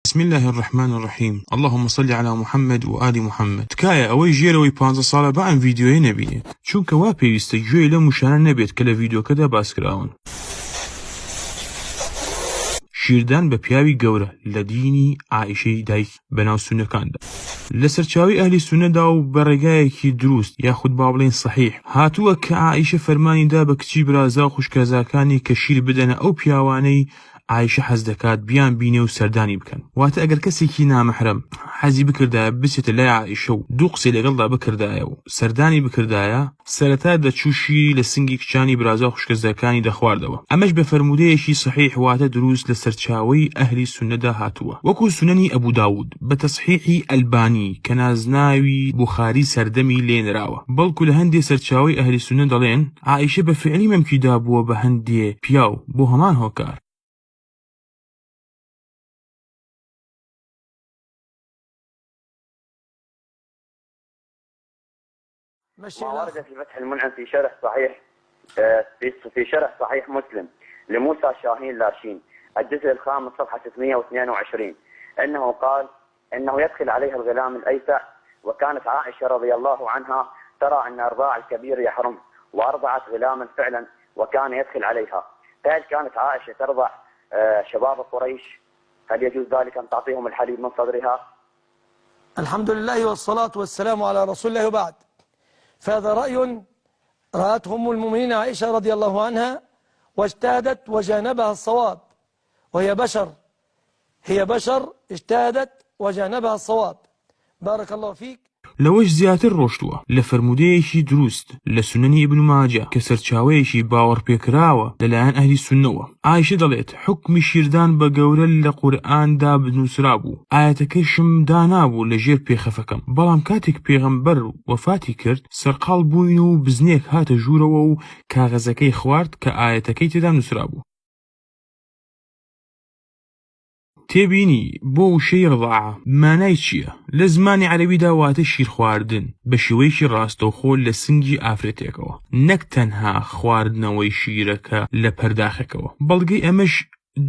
بسم الله الرحمن الرحيم. اللهم صل على محمد وآل محمد. تکایە ئەوەی ژێرەوەی 15 ساڵە بە ئەم ڤیدیۆیە نەبینێت، چونکە وا پێویستە گوێی لە موشانە نەبێت کە لە ڤیدیۆکەدا باسکراون. شیردان بە پیاوی گەورە لە دینی عائیشەی دایک بەناو سونەکاندا لە سەرچاوی ئەهلی سونەدا و بە ڕێگایەکی دروست یاخود با بڵێن سەحیح هاتووە کە عائیشە فەرمانیدا بە کچی برازا و خوشکەزاکانی کە شیر بدەنە ئەو پیاوانەی عائیشە حەز دەکات بیان بینێ و سەردانی بکەن. واتە ئەگەر کەسێکی نامەحرەم حەزی بکردایە بچێتە لای عائیشە و دوو قسەی لەگەڵدا بکردایە و سەردانی بکردایە، سەرەتا دەچوو شیری لە سنگی کچانی برازا و خوشکەزاکانی دەخواردەوە. ئەمەش بە فەرمودەیەکی سەحیح واتە دروست لە سەرچاوەی ئەهلی سونەدا هاتووە، وەکو سونەنی ئەبوو داود بە تەصحیحی ئەلبانی کە نازناوی بوخاری سەردەمی لێنراوە. بەڵکو لە هەندێ سەرچاوەی ئەهلی سونە دەڵێن عائیشە بە فعلی مەمکیدا بووە بە هەندێ پیاو بۆ هەمان هۆکار. ما ورد في فتح المنعم في شرح صحيح في شرح صحيح مسلم لموسى شاهين لاشين الجزء الخامس صفحة 622 أنه قال إنه يدخل عليها الغلام الأيسع، وكانت عائشة رضي الله عنها ترى أن أرضاع الكبير يحرم، وأرضعت غلاما فعلا وكان يدخل عليها. فهل كانت عائشة ترضع شباب قريش؟ هل يجوز ذلك أن تعطيهم الحليب من صدرها؟ الحمد لله والصلاة والسلام على رسول الله. وبعد، فهذا رأي رأته أم المؤمنين عائشة رضي الله عنها واجتهدت وجانبها الصواب، وهي بشر، هي بشر اجتهدت وجانبها الصواب. بارك الله فيك. لەوەش زیاتر ڕۆشتووە لە فەرمودەیەکی دروست لە سونەنی ئیبن ماجە کە سەرچاوەیەکی باوەڕپێکراوە لەلایەن ئەهلی سونەوە. عائیشە دەڵێت حکمی شیردان بە گەورە لە قورئاندا بنووسرا بوو، ئاەتەکەیشم دانابوو لە ژێر پێخەفەکەم، بەڵام کاتێک پێغەمبەر وەفاتی کرد سەرقاڵ بووین و بزنێک هاتە ژوورەوە و کاغەزەکەی خوارد کە ئاەتەکەی تێدا نووسرا بوو. تێبینی بۆ وشەی ڕضاعە مانای چییە؟ لە زمانی عەرەبیدا واتە شیر خواردن بە شێوەیەکی ڕاستەوخۆ لە سنگی ئافرەتێکەوە، نەک تەنها خواردنەوەی شیرەکە لە پەرداخەکەوە. بەڵگەی ئەمەش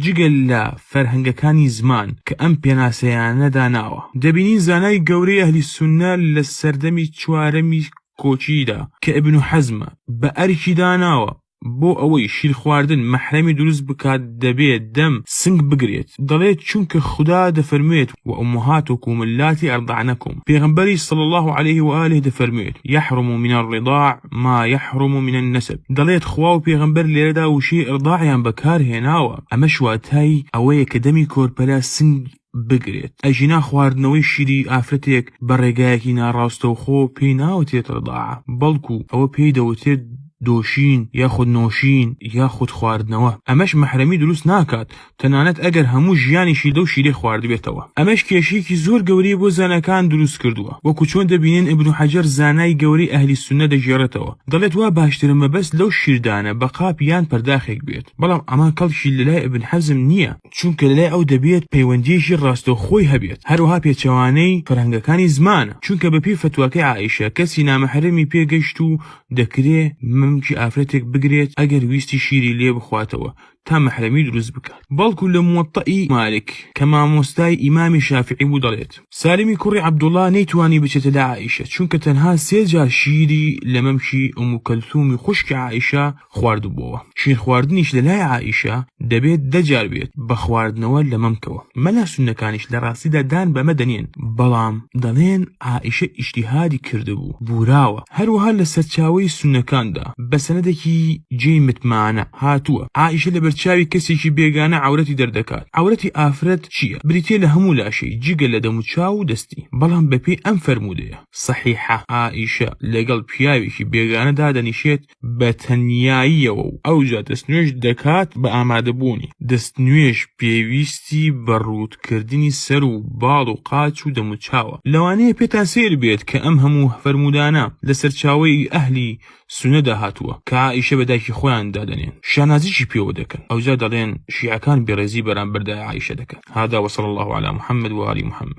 جگەل لە فەرهەنگەکانی زمان کە ئەم پێناسەیانە داناوە. دەبینی زانای گەورەی ئەهلی سونە لە سەردەمی چوارەمی کۆچیدا کە ئیبن حەزمە بە ئەرکی داناوە بۆ ئەوەی شیر خواردن مەحرەمی دروست بکات دەبێت دەم سنگ بگرێت. دەڵێت چونکە خوددا دەفەرموێت و ئومهاتکم اللاتی ئەرضعنەکم، پێغەمبەری صلی الله عليه و آله دەفەرموێت یحرم من الرضاع ما يحرم من النسب. دەڵێت خوا و پێغەمبەر لێرەدا وشەی ئەرضاعیان بەکارهێناوە. ئەمەش واتای ئەوەیە کە دەمی کۆرپەلا سنگ بگرێت. ئەژینا خواردنەوەی شیری ئافرەتێک بە ڕێگایەکی ناڕاستەوخۆ پێی ناوتێت ڕضاعە، بەڵکو ئەوە پێی دەوتێت دۆشین یاخود نۆشین یاخود خواردنەوە. ئەمەش مەحرەمی دروست ناکات، تەنانەت ئەگەر هەموو ژیانیشی لەو شیرێ خواردبێتەوە. ئەمەش کێشەیەکی زۆر گەورەی بۆ زانەکان دروست کردووە، وەکو چۆن دەبینێن ئیبن حەجەر زانای گەورەی ئەهلی سونە دەژێڕێتەوە. دەڵێت وا باشترە مەبەست لەو شیردانە بە قاپ یان پەرداخێک بێت، بەڵام ئەمان کەڵکی لەلای ئیبن حەزم نییە، چونکە لەلای ئەو دەبێت پەیوەندیەکی ڕاستەوخۆی هەبێت، هەروەها پێچەوانەی فەرهەنگەکانی زمانە، چونکە بەپێی فتواکەی عائیشە کەسی نامەحرەمی پێگەشت و دەکرێ مەمکی ئافرەتێک بگرێت ئەگەر ویستی شیری لێ بخواتەوە تا مەحرەمی دروست بکات. بەڵکو لە موەطەئی مالک کە مامۆستای ئیمامی شافعی بوو دەڵێت سالمی کوڕی عەبدوڵڵا نەیتوانی بچێتە لای عائیشە، چونکە تەنها 3 جار شیری لە مەمکی ئوم کەلثومی خوشکی عائیشە خواردبووەوە. شیر خواردنیش لە لای عائیشە دەبێت 10 جار بێت بە خواردنەوە لە مەمکەوە. مەلا سونەکانیش لە ڕاستیدا دان بەمە دەنێن، بەڵام دەڵێن عائیشە ئیجتیهادی کردبوو بوراوە. هەروەها لە سەرچاوەی سونەکاندا بە سەنەدێکی جێی متمانە هاتووە عائیشە لە بەرچاوی کەسێکی بێگانە عەورەتی دەردەکات. عەورەتی ئافرەت چییە؟ بریتێ لە هەموو لاشەی جگە لە دەم و چاو و دەستی، بەڵام بەپێی ئەم فەرمودەیە سەحیحە عائیشە لەگەڵ پیاوێکی بێگانەدا دەنیشێت بە تەنیاییەوە و ئەوجا دەستنوێژ دەکات بە ئامادەبوونی. دەستنوێژ پێویستی بە ڕوودکردنی سەر و باڵ و قاچ و دەم و چاوە. لەوانەیە پێتان سێر بێت کە ئەم هەموو فەرمودانە لە سەرچاوەی ئەهلی سونەدا هاتووە کە عائیشە بەدایکی خۆیان دادەنێن، شانازیشی پێوە دەکەن، ئەوجا دەڵێن شیعەکان بێڕێزی بەرامبەر عائیشە دەکەن. هذا وصلى الله على محمد وآل محمد.